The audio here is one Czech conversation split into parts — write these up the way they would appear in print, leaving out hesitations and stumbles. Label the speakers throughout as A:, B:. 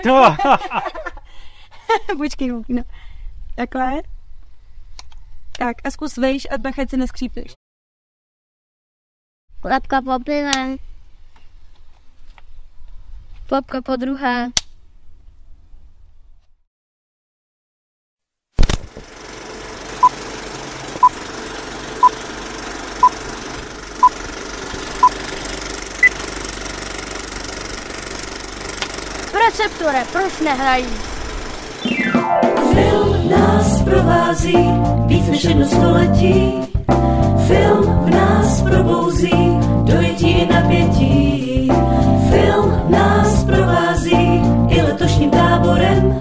A: To.
B: Počkej, no. Takhle. Tak a zkus vejš a bachať se neskřípneš.
C: Lepka po prvné. Popka po druhé. Receptore, proč nehrají?
D: Film nás provází víc než 1 století. Film v nás probouzí dojetí i napětí. Film nás provází i letošním táborem.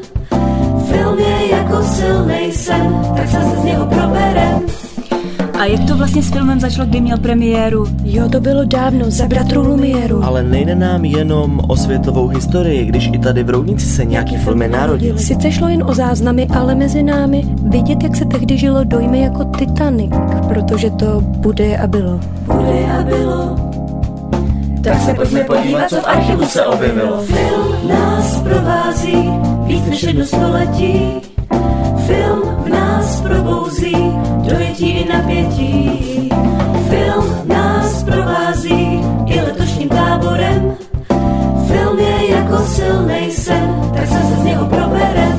D: Film je jako silnej sen, tak se z něho proberem.
E: A jak to vlastně s filmem začalo, kdy měl premiéru?
F: Jo, to bylo dávno, za bratru Lumieru.
G: Ale nejde nám jenom o světovou historii, když i tady v Roudnici se nějaký filmy narodily.
F: Sice šlo jen o záznamy, ale mezi námi vidět, jak se tehdy žilo, dojmy jako Titanic, protože to bude a bylo.
D: Bude a bylo.
G: Tak se pojďme podívat, co v archivu se objevilo.
D: Film nás provází víc než 1 století. Film v nás probouzí dojetí i napětí. Film nás provází i letošním táborem. Film je jako silnej sen, tak se z něho proberem.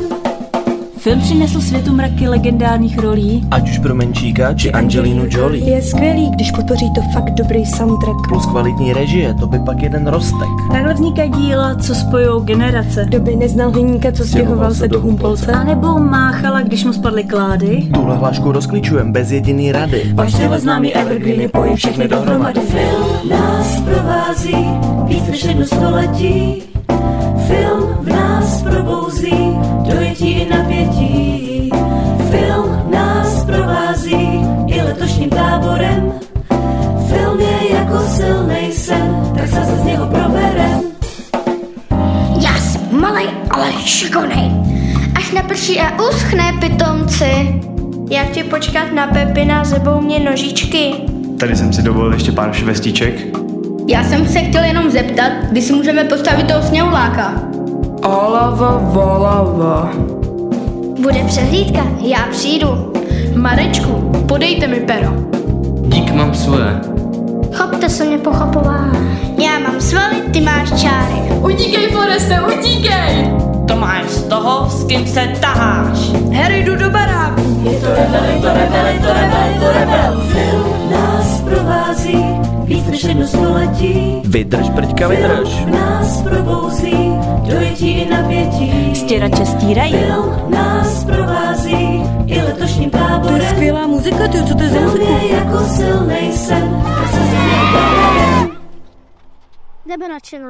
E: Film přinesl světu mraky legendárních rolí.
G: Ať už pro Menšíka či Angelinu Jolie.
F: Je skvělý, když podpoří to fakt dobrý soundtrack.
G: Plus kvalitní režie, to by pak jeden roztek.
E: Takhle vznikají díla, co spojou generace.
F: Kdo by neznal hliníka, co stěhoval se do Humpolce?
E: A nebo Máchala, když mu spadly klády.
G: Tuhle hlášku rozklíčujem bez jediný rady.
D: Až tyhle známý evergreeny pojí všechny dohromady. Film nás provází víc než 1 století. Film v nás probouzí dojetí i napětí. Film nás provází i letošním táborem. Film je jako silnej sen, tak se z něho proberem.
C: Já jsem malej, ale šikovnej. Až naprší a uschne, pitomci. Já chci počkat na Pepina, zebou mě nožičky.
A: Tady jsem si dovolil ještě pár švestíček.
H: Já jsem se chtěl jenom zeptat, kdy si můžeme postavit toho sněhuláka.
I: Olava, volava.
C: Bude přehlídka, já přijdu.
H: Marečku, podejte mi pero.
I: Dík, mám svoje.
C: Chopte se mě pochopová. Já mám svaly, ty máš čáry.
H: Utíkej, Foreste, utíkej!
I: To máš z toho, s kým se taháš.
H: Harry, jdu do baráku.
D: Je to rebel. Film nás provází víc než 1 století.
G: Vydrž, prďka, vydrž.
D: Film nás probouzí dojetí i napětí.
E: Stěrače stírají.
D: Film nás provází i letošním táborem.
F: To je skvělá muzika, ty, co to je za
D: Film
F: muziku?
D: je jako silnej sen, tak se z něho proberem.
C: Jdeme na činno.